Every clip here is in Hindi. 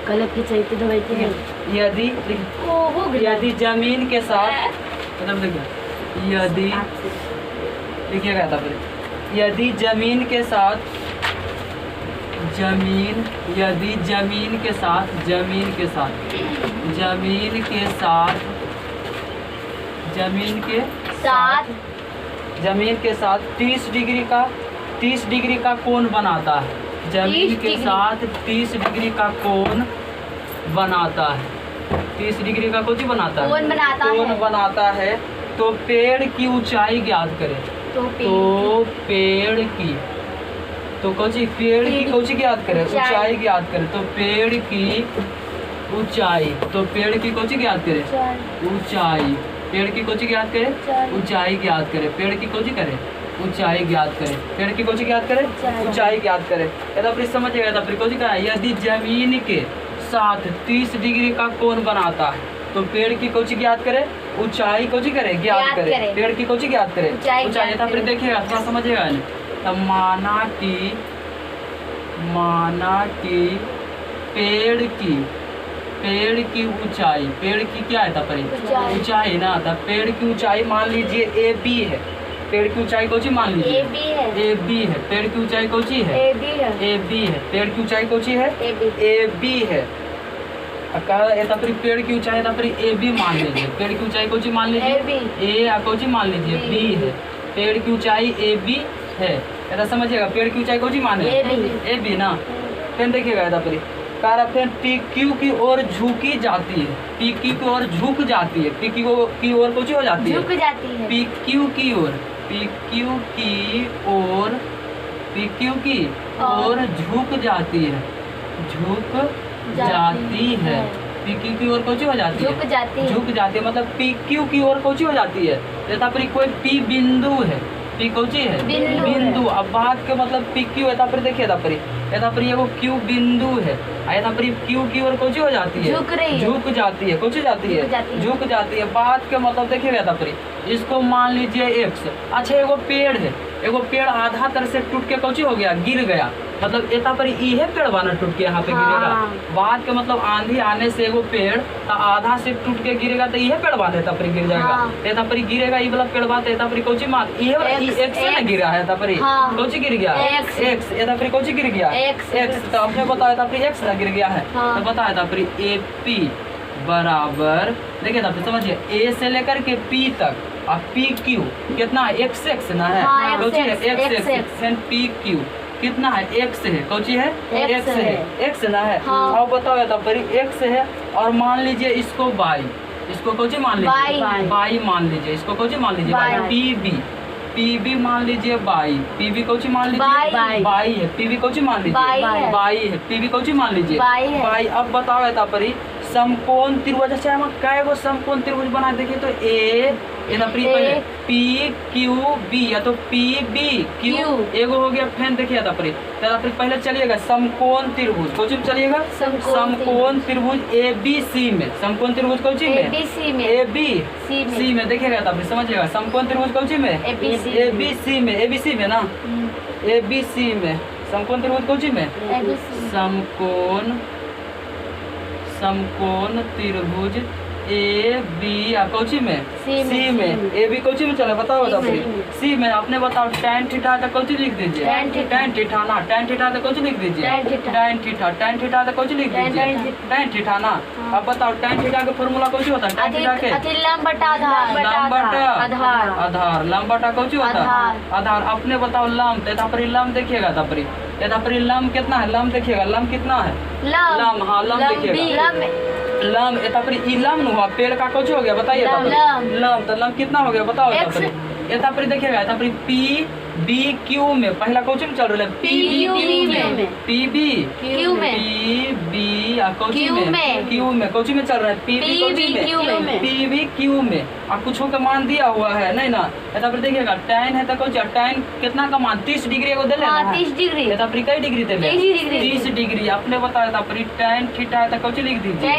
गलत की चाहिए दवाई थी। यदि जमीन के साथ मतलब देखिए यदि लिखिएगा था फिर यदि जमीन के साथ यदि जमीन के साथ 30 डिग्री का कोण बनाता है। जमीन के साथ 30 डिग्री का कोण बनाता है। 30 डिग्री का कुछ कोण बनाता है तो पेड़ की ऊंचाई ज्ञात करें। पेड़ की ज्ञात करें, ऊंचाई ज्ञात करें। तो पेड़ की ऊंचाई ज्ञात करें, ऊंचाई। पेड़ की कोची ज्ञात करें, ऊंचाई ज्ञात करें। पेड़ की कोची करें, ऊंचाई ज्ञात करें। पेड़ की कोची ज्ञात करें, ऊंचाई ज्ञात करें। यदा फिर समझिएगा, यदा फिर कोची का है यदि जमीन के साथ 30 डिग्री का कोण बनाता है तो पेड़ की कोची ज्ञात करें, ऊंचाई कोची करें, ज्ञात करें। पेड़ की कोची ज्ञात करें, ऊंचाई। यदा फिर देखिएगा थोड़ा समझिएगा। तो माना कि पेड़ की ऊंचाई, पेड़ की क्या है तब ऊंचाई ना। तब पेड़ की ऊंचाई मान लीजिए AB है। पेड़ की ऊंचाई कोची मान लीजिए AB है। पेड़ की ऊंचाई कोची है AB है। पेड़ की ऊंचाई कोची है AB है। पेड़ की ऊंचाई AB मान लीजिए। पेड़ की ऊंचाई कोची मान लीजिए A कोची मान लीजिए B है। पेड़ की ऊंचाई AB है। ऐसा समझिएगा। पेड़ की ऊंचाई कोची माने AB ना। फिर देखिएगा ऐसा फिर PQ की ओर झुकी जाती है। PQ की ओर झुक जाती है। PQ की ओर कुछ हो जाती है, PQ की ओर झुक जाती है, PQ की ओर कुछ हो जाती है, झुक जाती है। मतलब PQ की ओर कुछ हो जाती है। जैसा फिर कोई P बिंदु है, P कोची है बिंदु। अब बात के मतलब PQ है। फिर देखिए एगो Q बिंदु है। Q की ओर कुछ हो जाती है, झुक जाती है, कुछ झुक जाती है। बात के मतलब देखिएगा इसको मान लीजिए X। अच्छा एगो पेड़ है, एगो पेड़ आधा तरह से टूट के कुछ हो गया, गिर गया। मतलब एता पर ये पेड़ बना टूट के यहाँ पे गिरेगा। बात के मतलब आंधी आने से एगो पेड़ आधा से टूट के गिरेगा तो ये पेड़ बात पर गिर जाएगा। एता पर गिरेगा ये वाला पेड़ बात एता पर कोची मान ये X से ना गिरा है। एता पर कोची गिर गया X। एता पर कोची गिर गया X। तो आपने बताया एता पर X ना गिर गया है। तो बताया एता पर AP बराबर देखिए तब समझिए A से लेकर के P तक। अब PQ कितना है X ना है, X PQ कितना है X है, कौची है X है, X ना है। अब बताओ तब X है और मान लीजिए इसको Y, इसको कौची मान लीजिए Y मान लीजिए, इसको कौची मान लीजिए PB मान लीजिए Y, PB कौची मान लीजिए Y है, PB कौची मान लीजिए Y है, PB कौची मान लीजिए Y। अब बताओ तब समकोण त्रिभुज। अच्छा हम कैगो समकोण त्रिभुज बना देखिए तो PQB या तो PBQ एगो हो गया। फिर देखिए पहले चलिएगा समकोण त्रिभुज कोची में चलिएगा, समकोण त्रिभुज ABC में। समकोण त्रिभुज कोची में ABC में देखिएगा तब समझिएगा। समकोण त्रिभुज कोची में ABC में ना, ABC में समकोण त्रिभुज कोची में समकोण त्रिभुज AB कोची में C में। AB कोची में चले बताओ C में। आपने बताओ tan थीटा का कोची लिख दीजिए tan थीटा ना, tan थीटा का कोची लिख दीजिए tan थीटा का कोची लिख दीजिए tan थीटा ना। अब बताओ tan थीटा का फॉर्मूला कोची होता है tan थीटा के लंब बटा आधार। लंब बटा कोची होता है आधार। अपने बताओ लंब। लंब देखिएगा लंब कितना है, लंब देखिएगा लंब कितना है लंब। हाँ लंब देखिएगा लंब। लंब हुआ पेड़ का कुछ हो गया बताइए लंब। तो लंब कितना हो गया बताओ। देखिएगा PBQ में पहला कोचिंग चल रहा है PB Q में कोची में चल रहा है PBQ में। अब कुछ का मान दिया हुआ है नहीं ना। देखिएगा tan है तो कोची tan कितना का मान 30 डिग्री को दे लेना है। 30 डिग्री कई डिग्री दे 30 डिग्री। आपने बताया था tan थीटा है तो कोची लिख दीजिए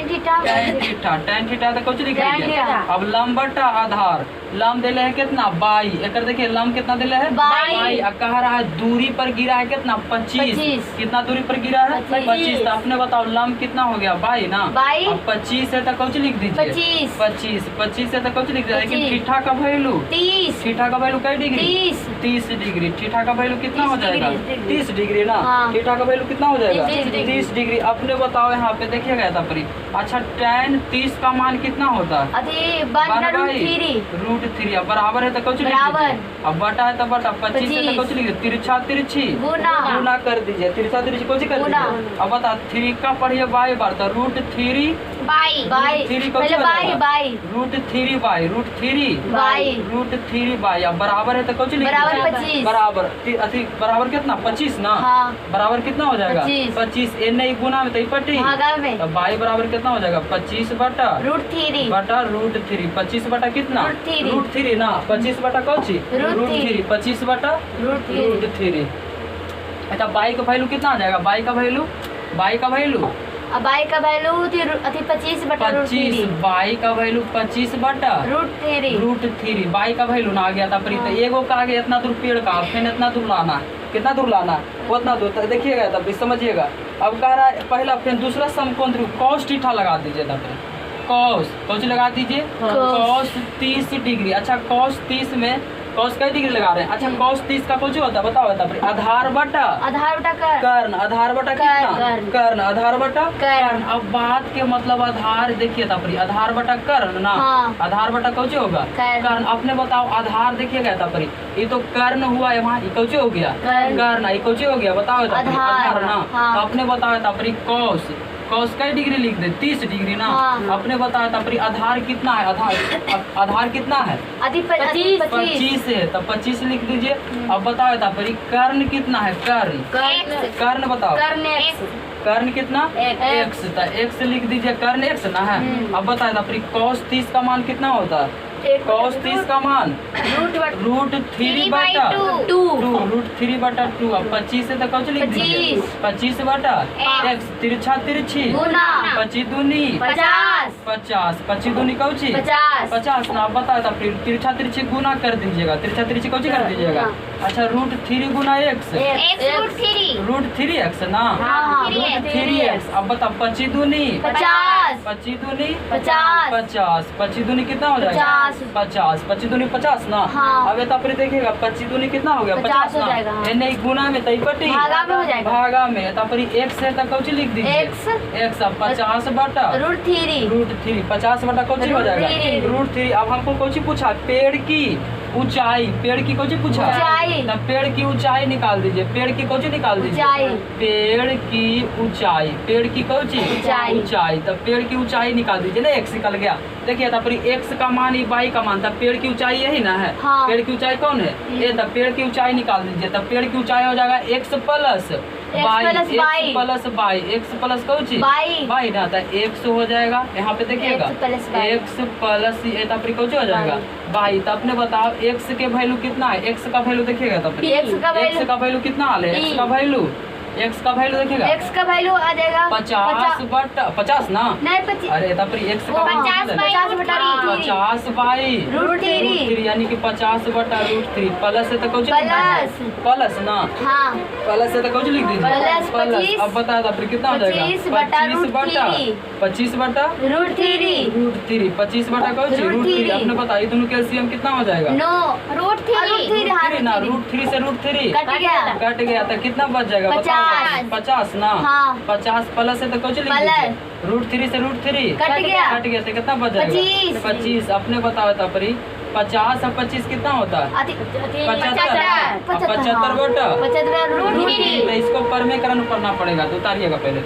tan थीटा तो कोची लिख दीजिए। अब लंब बटा आधार। लंब दे है कितना 22। एक देखिए लंब कितना दे है बाई। कह रहा है दूरी पर गिरा है कितना 25। कितना दूरी पर गिरा है 25। तो आपने बताओ लंब कितना हो गया बाई ना। अब 25 है तो कौच लिख दीजिए 25 है तो कौच लिख दीजिए। लेकिन थीटा का वैल्यू 30। थीटा का वैल्यू कई डिग्री 30 डिग्री। थीटा का वैल्यू कितना हो जाएगा 30 डिग्री ना। थीटा का वैल्यू कितना हो जाएगा 30 डिग्री। अपने बताओ यहाँ पे देखिएगा था परी। अच्छा tan 30 का मान कितना होता है √3। अब बराबर है तो कौच लिख दीजिए। अब बटा है तो बटा 25 है तो कौच लिख दीजिए। तिरछा तिरछी गुना कर दीजिए। तिरछा तिरछी कौच कर दीजिए। अब बता 3 का पढ़िए बाई बार तो √3 √3 बाई। अब बराबर है तो कौच लिख दीजिए। बराबर कितना 25 ना। बराबर कितना हो जाएगा 25। ए नहीं गुना में तो पट्टी तो बाई बराबर कितना हो जाएगा 25 बटा √3 25 बटा कितना √3 ना। 25 बटा कौची √3 25 बटा √3। अच्छा बाई का वैल्यू कितना आ जाएगा। बाई का वैल्यू बाई का वैल्यू 25 बटा √3। बाई का वैल्यू 25 बटा √3। बाई का वैल्यू ना आ गया था प्रीत। एगो का आगे इतना दूर पेड़ का फिर इतना दूर लाना कितना दूर लाना उतना दूर देखिएगा तब समझिएगा। अब कह रहा है पहला फिर दूसरा समकोण cos थीटा लगा दीजिए। तब cos कौन लगा दीजिए cos 30 डिग्री। अच्छा cos 30 में cos कई डिग्री लगा रहे हैं। अच्छा cos 30 का कुछ होता है बताओ आधार बटा कर्ण। आधार बटा कितना कर्ण। आधार बटा कर्ण। अब बात के मतलब आधार देखिए तपरी आधार बटा कर्ण ना। आधार बटा कौच होगा कर्ण। अपने बताओ आधार देखिएगा तपरी ये तो कर्ण हुआ है वहाँ कौच हो गया कर्ण। ये कौच हो गया बताओ आधार ना। अपने बताओ तपरी cos कई डिग्री लिख दे 30 डिग्री ना। अपने बताया था परी आधार कितना है। आधार कितना है 25 है तो 25 लिख दीजिए। अब बताया था परी कर्ण कितना है कर्ण बताओ कर्ण कितना x तो x लिख दीजिए कर्ण x ना है। अब बताया था परी cos 30 का मान कितना होता है cos 30 का मान √3 बटा 2 बटा 2। अब 25 से तो कौच लिख दीजिए 25 बटा x तिरछा तिरछी 25 दूनी 50 25 दूनी कौची 50 ना। बताया था फिर तिरछा तिरछी गुना कर दीजिएगा। तिरछा तिरछी कौची कर दीजिएगा। अच्छा √3 गुना x √3x ना √3x। अब बता 25 दूनी 25 दूनी कितना हो जाएगा 25 दूनी 50 ना। अब ये फिर देखिएगा 25 दूनी कितना हो गया 50 ना। नहीं गुना में तई पट्टी भागा में फिर x है तो कौची लिख दीजिए x। अब 50 बटा √3 50 बटा कौची हो जाएगा √3। अब हमको कौची पूछा पेड़ की ऊंचाई। पेड़ की कौची पूछा तब पेड़ की ऊंचाई निकाल दीजिए। पेड़ की कौची निकाल दीजिए पेड़ की ऊंचाई। पेड़ की कौची ऊंचाई तब पेड़ की ऊंचाई निकाल दीजिए ना। x निकल गया देखिए तब x का मान बाई का मान तब पेड़ की ऊंचाई यही ना है। पेड़ की ऊंचाई कौन है ये। तब पेड़ की ऊंचाई निकाल दीजिए। तब पेड़ की ऊंचाई हो जाएगा x plus by x plus Cauchy by ना था x हो जाएगा। यहाँ पे देखिएगा x प्लस ये तब कौची हो जाएगा बाई। तब अपने बताओ x के वैल्यू कितना है। x का वैल्यू देखिएगा तब x का वैल्यू कितना आ है x का वैल्यू देखिएगा x का वैल्यू आ जाएगा 50 बटा 50 ना नहीं अरे तब x का 50 बाई √3 यानी कि 50 बटा √3 प्लस है तो कुछ प्लस ना प्लस है तो कुछ लिख दीजिए प्लस। अब बता दो फिर कितना हो जाएगा 25 बटा √3 25 बटा कुछ √3। आपने बताया दोनों कैल्शियम कितना हो जाएगा √3 ना √3 से √3 कट गया तो कितना बच जाएगा 50 ना। 50 प्लस है तो कुछ √3 से √3 कट गया तो कितना बच जाएगा 25। अपने बताओ था परी 50 और 25 कितना होता है 75 बटा √3। इसको परमेकरण करना पड़ेगा तो उतारिएगा पहले तो।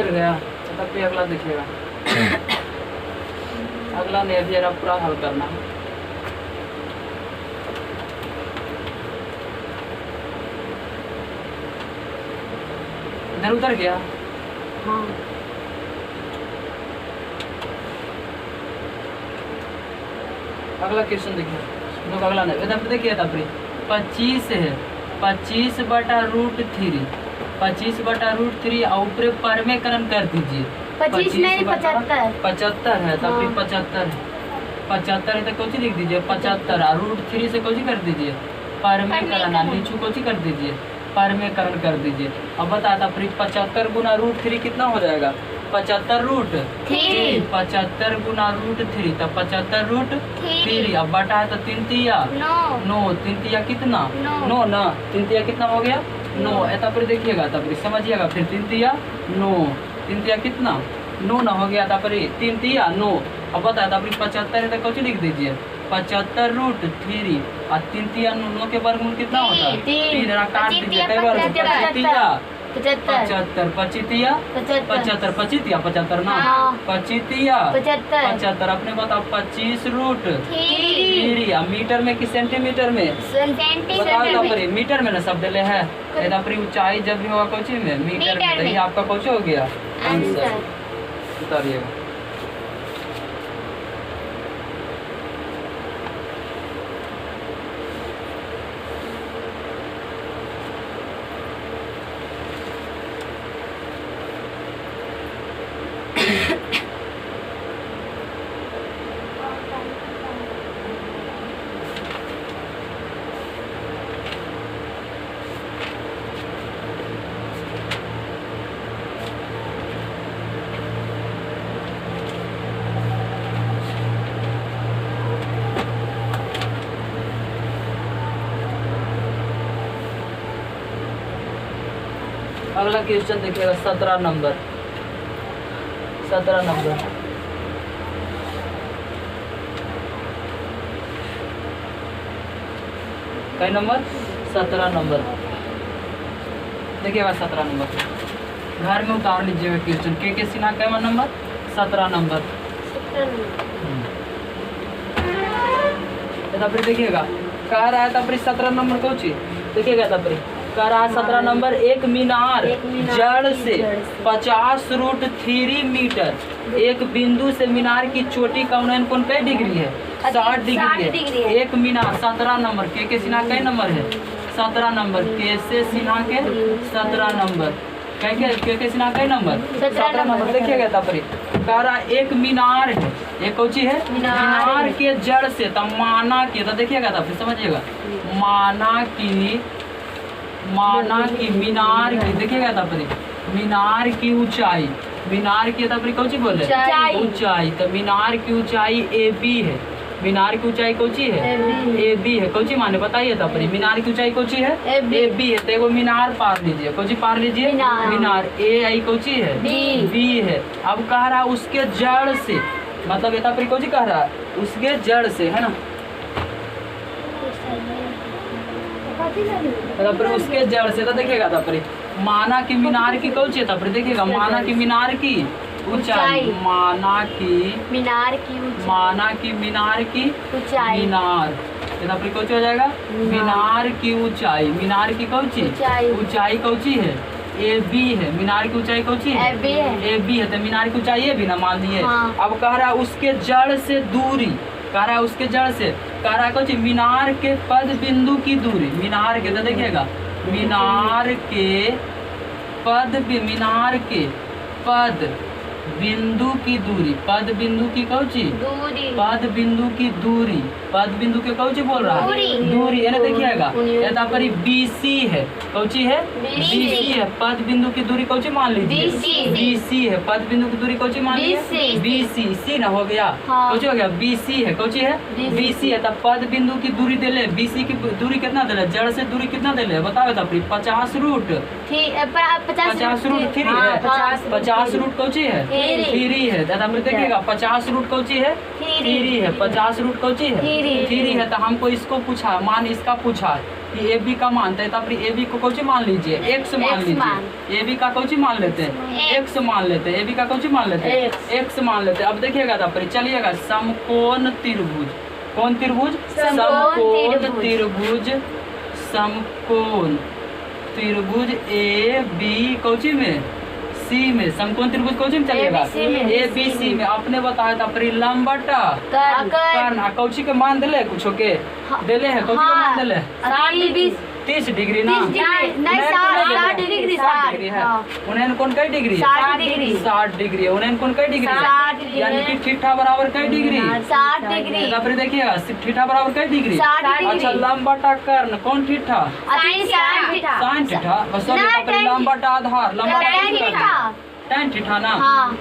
आंसर गया। तब भी अगला देखिएगा। अगला नहीं, अभी जरा पूरा हल करना। इधर उतर गया। हाँ। अगला क्वेश्चन देखिए। लोग अगला नहीं, इधर देखिए। तब 25 है, 25/√3, 25/√3 और ऊपर परमेकरण कर दीजिए। 25 नहीं 75, 75 है। तब हाँ। 75 है, 75 है तो कोची लिख दीजिए 75 और √3 से कोची कर दीजिए परमेकरण, नीचू कोची कर दीजिए परमेकरण कर दीजिए। अब बता था फिर 75 गुना √3 कितना हो जाएगा? 75√3, 75 गुना √3 तब 75√3। अब बटा है तो 3 तिया 9, 3 तिया कितना 9 ना, 3 तिया कितना हो गया 9। ऐसा फिर देखिएगा, तब समझिएगा। फिर 3 तिया 9, 3 तिया कितना 9 ना हो गया। तब 3 तिया 9। अब बता था 75 है तो कुछ लिख दीजिए 75√3 और 3 तिया 9 के वर्गमूल कितना होता है 3। काट दीजिए 75, 25 75 ना 25 अपने बताओ 25√3 मीटर में कि सेंटीमीटर में? बताओ मीटर में ना शब्द ले है। ऊंचाई जब भी होगा कोची में मीटर में, तो ये आपका कोची हो गया आंसर। उतारिएगा। अगला क्वेश्चन देखिएगा 17 नंबर। 17 नंबर कई नंबर 17 नंबर देखिएगा। 17 नंबर घर में उतार लीजिएगा क्वेश्चन। के सिन्हा का नंबर 17 नंबर। तब देखिएगा कह रहा है तब 17 नंबर कौन चीज देखिएगा। तब कह रहा है 17 नंबर एक मीनार जड़ से 50√3 मीटर। एक बिंदु से मीनार की चोटी का उन्नयन कोण कई डिग्री है? 60 डिग्री है। एक मीनार 17 नंबर के सिन्हा कई नंबर है 17 नंबर। के सिन्हा के 17 नंबर के सिन्हा कई नंबर 17 नंबर देखिएगा। तब कह रहा एक मीनार है, एक कौची है मीनार के जड़ से तब माना की, तो देखिएगा तब समझिएगा माना की मीनार की देखिएगा। तब मीनार की ऊंचाई, मीनार की तब कौची बोले ऊंचाई, तो मीनार की ऊंचाई AB है। मीनार की ऊंचाई कौची है AB है। कौची माने बताइए। तब मीनार की ऊंचाई कौची है AB है। तो एगो मीनार पार लीजिए, कौची पार लीजिए मीनार। AI कौची है B है। अब कह रहा उसके जड़ से, मतलब ये तब कौची कह रहा है उसके जड़ से, है ना। तब उसके जड़ से तो देखिएगा। तब माना की मीनार की कौची है। तब देखिएगा माना की मीनार की ऊंचाई, माना की मीनार की ऊंचाई मीनार। तब कौची हो जाएगा मीनार की ऊंचाई। मीनार की कौची ऊंचाई कौची है AB है। मीनार की ऊंचाई कौची है AB है। तो मीनार की ऊंचाई भी ना मान लिए। अब कह रहा उसके जड़ से दूरी, कह रहा उसके जड़ से, कह रहा कुछ मीनार के पद बिंदु की दूरी। मीनार के तो देखिएगा मीनार के पद बिंदु की दूरी, पद बिंदु की कौची पद बिंदु की दूरी, पद बिंदु के कौची बोल रहा है दूरी है ना। देखिएगा यहाँ पर BC है। कौची है BC है। पद बिंदु की दूरी कौची मान लीजिए BC है। पद बिंदु की दूरी कौची मान लीजिए BC। C ना हो गया कौची हो गया BC है। कौची है BC है। तब पद बिंदु की दूरी दे ले। BC की दूरी कितना दे ले, जड़ से दूरी कितना दे ले बताओ। तब 50√3 है। 50 कौची है 3 है। दादा देखिएगा 50 कौची है 3 है। 50 कौची है 3 है। तो हमको इसको पूछा मान इसका पूछा कि ए बी का मानते हैं, तब ए बी को कौन सी मान लीजिए, एक्स मान लीजिए। ए बी का कौन सी मान लेते हैं, एक्स मान लेते हैं। ए बी का कौन सी मान लेते हैं, एक्स मान लेते हैं। अब देखिएगा तब चलिएगा, समकोण त्रिभुज, कौन त्रिभुज, समकोण त्रिभुज, समकोण त्रिभुज ए बी कौची में, सी में, समकोण त्रिभुज कौची में चलिएगा, ए बी सी में। आपने बताया था लंब बटा कर्ण, कौची के मान दिले, कुछ के दिले है, कौची के मान दिले 30 डिग्री ना, 60 डिग्री है। उन्हें कौन कई डिग्री, 60 डिग्री है। उन्हें कौन कई डिग्री, यानी कि थीटा बराबर कई डिग्री, 60 डिग्री। फिर देखिएगा थीटा बराबर कई डिग्री, अच्छा लंब बटा कर्ण, कौन थीटा, साइन थीटा, सॉरी लंब बटा आधार, लंब बटा tan थीटा ना,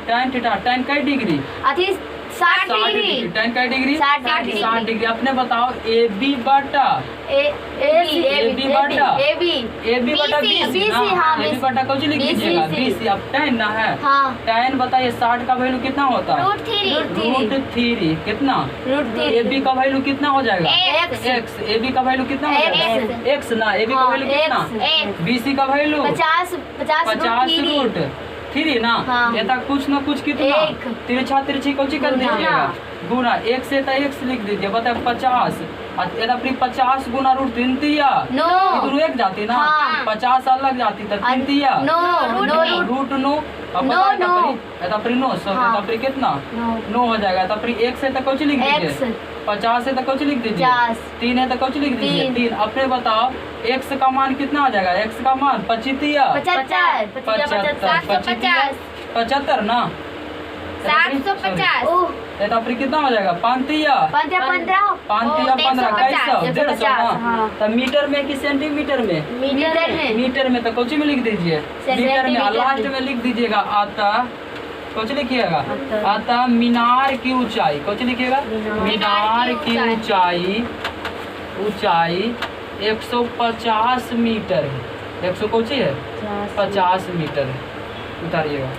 tan थीटा, tan कई डिग्री, 60 डिग्री, tan कई डिग्री, 60 डिग्री। अपने बताओ ए बी बटा ए बी बटा बी सी बटा कौन लिख दीजिएगा, बी सी। अब tan ना है, tan बताइए 60 का वैल्यू कितना होता है, √3 कितना, ए बी का वैल्यू कितना हो जाएगा, x। ए बी का वैल्यू कितना हो जाएगा, x ना, ए बी का वैल्यू कितना, बी सी का वैल्यू 50√3 ना। ये तक कुछ ना कुछ कितना, तिरछा तिरछी कौन कर दीजिएगा, गुना, एक से तो x लिख दीजिए, बताए 50, 50 गुना √3 तिया, इधर एक जाती ना, 50 अलग जाती तो 3 तिया √9, कितना 9 हो जाएगा। तब एक से तो कौन लिख दीजिए, 50 से तो कौन लिख दीजिए, 3 है तो कौन लिख दीजिए 3। अपने बताओ x का मान कितना हो जाएगा, x का मान 75 ना, 750 तो कितना हो जाएगा, 5 15 150 ना। तो मीटर में कि सेंटीमीटर में, मीटर में तो कौन में लिख दीजिए, मीटर में। लास्ट में लिख दीजिएगा आता, कौन लिखिएगा, आता मीनार की ऊंचाई, कौन लिखिएगा, मीनार की ऊंचाई 150 मीटर है, 100 कौन है 50 मीटर है। उतारिएगा,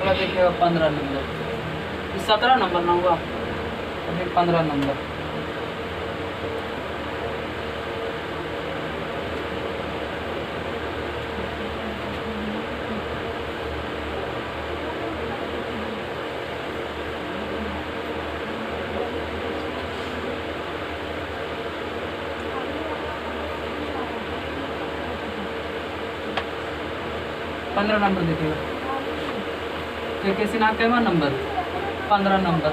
देखिएगा 15 नंबर, 17 नंबर ना हुआ, अभी 15 नंबर। पंद्रह नंबर देखिएगा, कैसे ना कैमा नंबर 15 नंबर।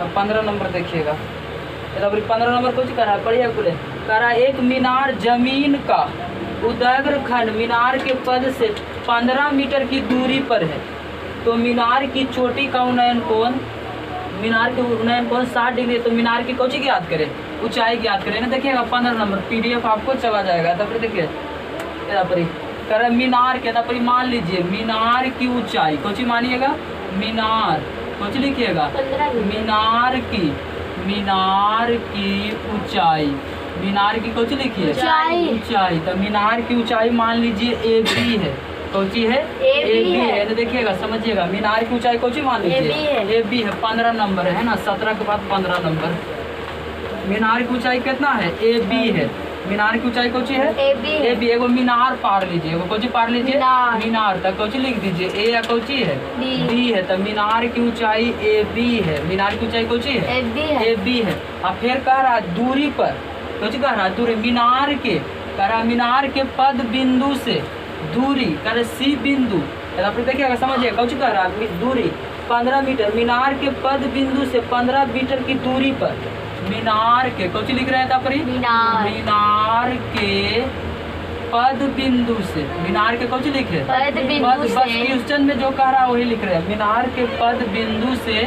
अब 15 नंबर देखिएगा, 15 नंबर कुछ करा पढ़िए कुले करा, एक मीनार जमीन का उदग्र खंड मीनार के पद से 15 मीटर की दूरी पर है, तो मीनार की चोटी का उन्नयन कोण, मीनार के उन्नयन कोण 60 डिग्री, तो मीनार की कौची की याद करें, ऊंचाई की याद करें ना। देखिएगा 15 नंबर PDF आपको चला जाएगा। तब देखिए कर मीनार के, तब मान लीजिए मीनार की ऊंचाई कौची मानिएगा, मीनार कौच लिखिएगा, मीनार की ऊंचाई मीनार की कौची लिखिए ऊंचाई। ऊंचाई। तो मीनार की ऊंचाई मान लीजिए AB है। कौची है AB है। तो देखिएगा समझिएगा, मीनार की ऊंचाई कौची मान लीजिए AB है। 15 नंबर है ना, 17 के बाद 15 नंबर। मीनार की ऊंचाई कितना है AB है। मीनार की ऊंचाई कौची है AB। एगो मीनार पार लीजिए, एगो कौची पार लीजिए मीनार। तक कौची लिख दीजिए A या कौची है D है। तो मीनार की ऊंचाई AB है। मीनार की ऊंचाई कौची है AB है। अब फिर कह रहा दूरी पर, कौची कह रहा दूरी मीनार के, कह रहा मीनार के पद बिंदु से दूरी, कह रहा C बिंदु। आप देखिएगा समझिए कौची कह रहा दूरी 15 मीटर। मीनार के पद बिंदु से 15 मीटर की दूरी पर मीनार के कौची लिख रहे हैं मीनार के पद बिंदु से। मीनार के कौची लिखे पद बिंदु बस से। क्वेश्चन में जो कह रहा है वही लिख रहे हैं। मीनार के पद बिंदु से,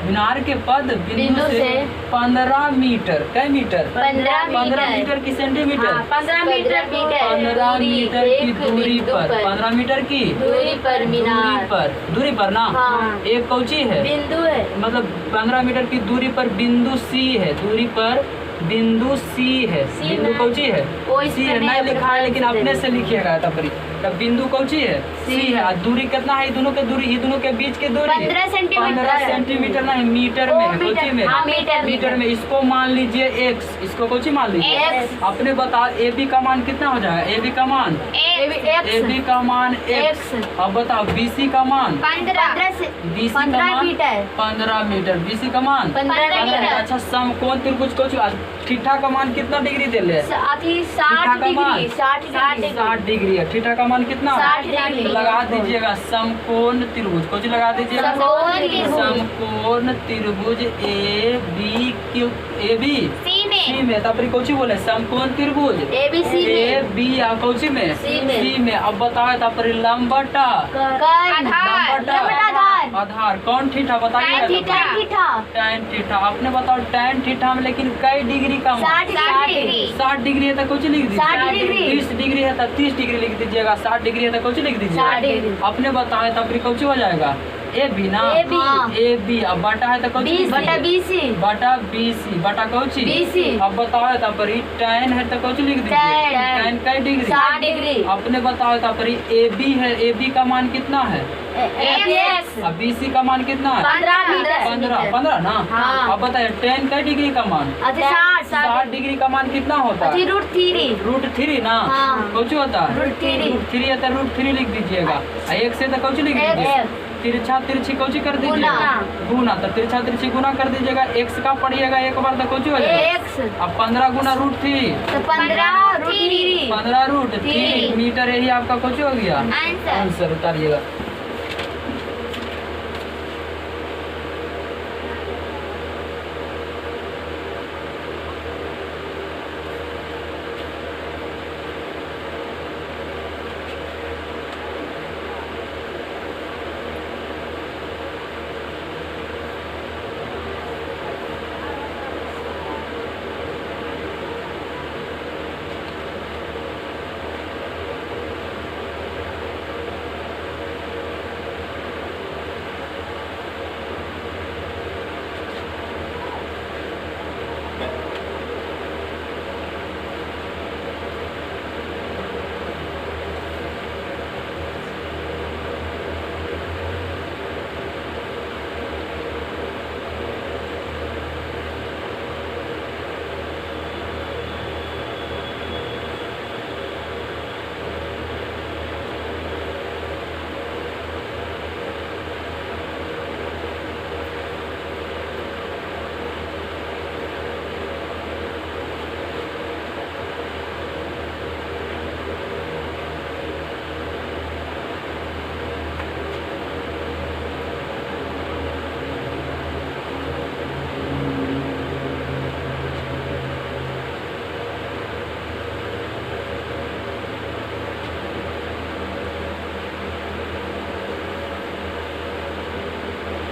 मीनार के पद बिंदु से 15 मीटर, कै मीटर 15 मीटर की सेंटीमीटर 15 मीटर 15 मीटर की दूरी पर, 15 मीटर की दूरी पर मीनार दूरी पर ना हाँ। एक कौची है बिंदु है, मतलब 15 मीटर की दूरी पर बिंदु C है। दूरी पर बिंदु C है। बिंदु कौची है C है। नहीं लिखा है लेकिन अपने से लिखिएगा तब बिंदु कौची है C है। और दूरी कितना है दोनों के दूरी, ये दोनों के बीच के दूरी 15 सेंटीमीटर। 15 सेंटीमीटर नहीं, मीटर में है। कौची में हाँ, मीटर में। इसको मान लीजिए X, इसको कौची मान लीजिए X। अपने बता AB का मान कितना हो जाएगा AB का मान AB का मान X। अब बताओ BC का मान 15 BC का मान मीटर 15 मीटर। BC का मान 15 मीटर। अच्छा समकोण त्रिभुज कौची, थीटा का मान कितना डिग्री दे ले 60 डिग्री 60 डिग्री है। थीटा का मान कितना 60 डिग्री। तो लगा दीजिएगा समकोण त्रिभुज कौची लगा दीजिएगा समकोण त्रिभुज AB C में। तब कौची बोले समकोण त्रिभुज AB या कौची में C में। अब बताओ तब लंबटा आधार कौन थीटा बताइए tan थीटा। आपने बताओ tan थीटा में लेकिन कई डिग्री का मान 60 डिग्री है तो कुछ लिख दीजिए 60 डिग्री। 30 डिग्री है तो 30 डिग्री लिख दीजिएगा। 60 डिग्री है तो कुछ लिख 60 दीजिएगा। डिग्री। आपने बताया तब कौची हो जाएगा AB ना AB। अब बटा है तो कौची बटा BC बटा कौची BC। अब बताओ तब tan है तो कौची लिख दीजिए tan कई डिग्री 60 डिग्री। आपने बताया तब AB है। AB का मान कितना है अब BC का मान कितना है 15 ना हाँ। अब बताइए tan कई डिग्री का मान 60 डिग्री का मान कितना होता है √3 ना हाँ। कौची होता है √3 है तो √3 लिख दीजिएगा। एक से तो कौची लिख दीजिए तिरछा तिरछी कौची कर दीजिएगा गुना। तो तिरछा तिरछी गुना कर दीजिएगा। X का पढ़िएगा एक बार तो कौची हो जाएगा अब 15 गुना √3 15 √3 मीटर। यही आपका कौची हो गया आंसर। उतारिएगा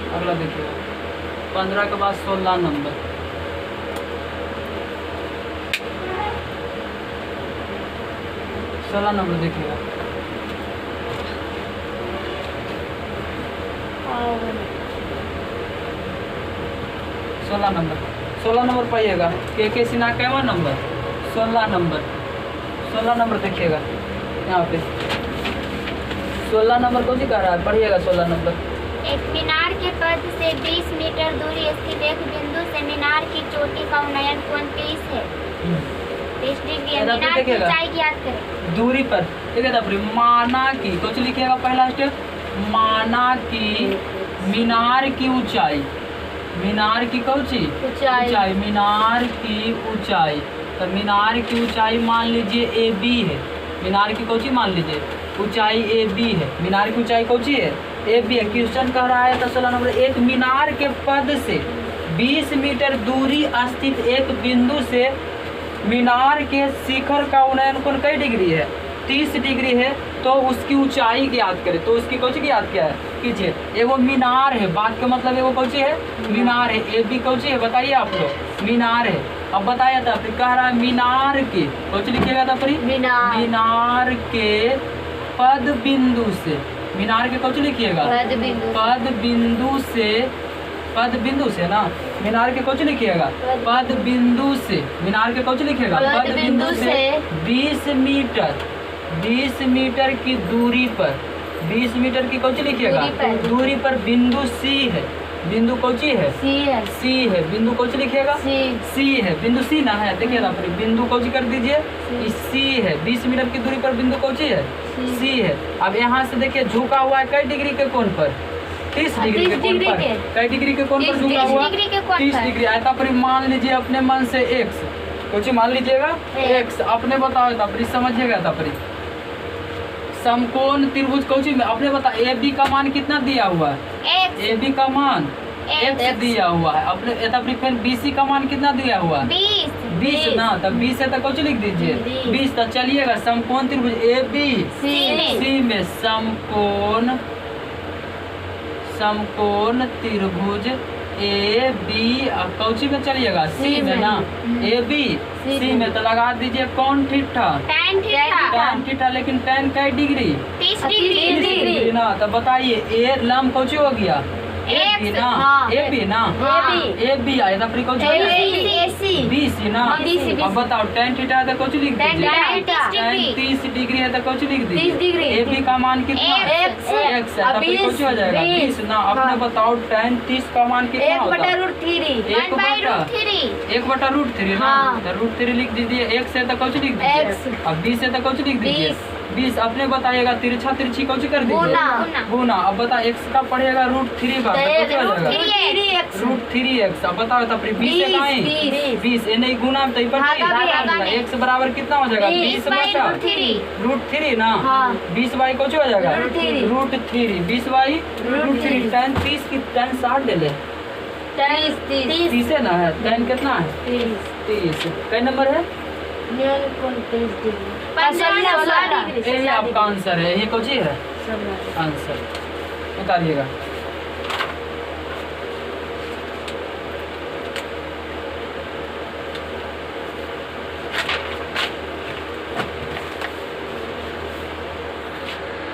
अगला देखिए 15 के बाद 16 नंबर 16 नंबर देखिएगा। सोलह नंबर पाइएगा के Sinha cava number 16 number 16 number देखिएगा यहाँ पे 16 नंबर कौन सी कह रहा है, पढ़िएगा 16 नंबर। एक मीनार के पद से 20 मीटर दूरी स्थित एक बिंदु से मीनार की चोटी का उन्नयन कोण 30 है। 30 डिग्री है। मीनार की ऊंचाई ज्ञात करें। दूरी पर ठीक है तब माना की कुछ लिखिएगा, पहला स्टेप माना की मीनार की ऊंचाई, मीनार की कौची ऊंचाई, मीनार की ऊंचाई। तो मीनार की ऊंचाई मान लीजिए ए बी है, मीनार की कौची मान लीजिए ऊंचाई ए बी है, मीनार की ऊंचाई कौची है ए बी है। क्वेश्चन कह रहा है 16 नंबर, एक मीनार के पद से 20 मीटर दूरी स्थित एक बिंदु से मीनार के शिखर का उन्नयन कोण कई डिग्री है, 30 डिग्री है। तो उसकी ऊंचाई ज्ञात करें। तो उसकी कौची ज्ञात क्या है कीजिए, एगो मीनार है, बात का मतलब एगो कौची है मीनार है, ए बी कौची है बताइए आप लोग मीनार है। अब बताया था फिर कह रहा है मीनार के कौची लिखिएगा था फिर मीनार के पद बिंदु से, मीनार के कौची लिखिएगा पद बिंदु से ना, मीनार के कौची लिखिएगा पद बिंदु से, मीनार के कौची लिखिएगा पद बिंदु से 20 मीटर की दूरी पर, 20 मीटर की कौची लिखिएगा दूरी पर बिंदु सी है, बिंदु कौची है सी है, बिंदु कौची लिखिएगा सी है, बिंदु सी ना है देखिए ना बिंदु कौची कर दीजिए सी है। 20 मीटर की दूरी पर बिंदु कौची है सी है। अब यहाँ से देखिए झुका हुआ है कई डिग्री के कोण पर 30 डिग्री के कोण पर, कई डिग्री के कोण पर झुका हुआ 30 डिग्री आया। पर मान लीजिए अपने मन से x कुछ मान लीजिएगा x अपने बताओ तब समझिएगा तब समकोण त्रिभुज कौची में अपने बता ए बी का मान कितना दिया हुआ है ए बी का मान x दिया हुआ है अपने तब BC का मान कितना दिया हुआ है 20 ना, तब 20 है तो कुछ लिख दीजिए 20। तो चलिएगा समकोण त्रिभुज ए बी सी में समकोण त्रिभुज ए बी कौची में चलिएगा सी में ना, ए बी सी में तो लगा दीजिए कौन थीटा tan थीटा, लेकिन tan कई डिग्री 30 डिग्री ना। तो बताइए ए लंब कौची हो गया ए बी ना, ए बी ना ए बी आया था फिर कौची 20 ना। अब बताओ tan थीटा है तो कौची लिख दीजिए tan 30 डिग्री है तो कौची लिख दीजिए ए बी का मान कितना x है तो फिर कौची हो जाएगा 20 ना। अपने बताओ tan 30 का मान कितना होता है 1/√3 ना, तो √3 लिख दीजिए। x है तो कौची लिख दीजिए, अब 20 है तो कौची लिख दीजिए 20। अपने बताइएगा तिरछा तिरछी कौची कर दीजिए गुना। अब बता x का पढ़ेगा √3 का √3x। अब बताओ तो फिर 20 है कहाँ 20 ये नहीं गुना तो x बराबर कितना हो जाएगा 20 बटा √3 ना 20 बाई कौची हो जाएगा √3 20 बाई √3 tan 30 की tan 60 ले ले 30 है ना है tan कितना है 30 कई नंबर है यही आपका आंसर है, ये कौची है आंसर उतारिएगा।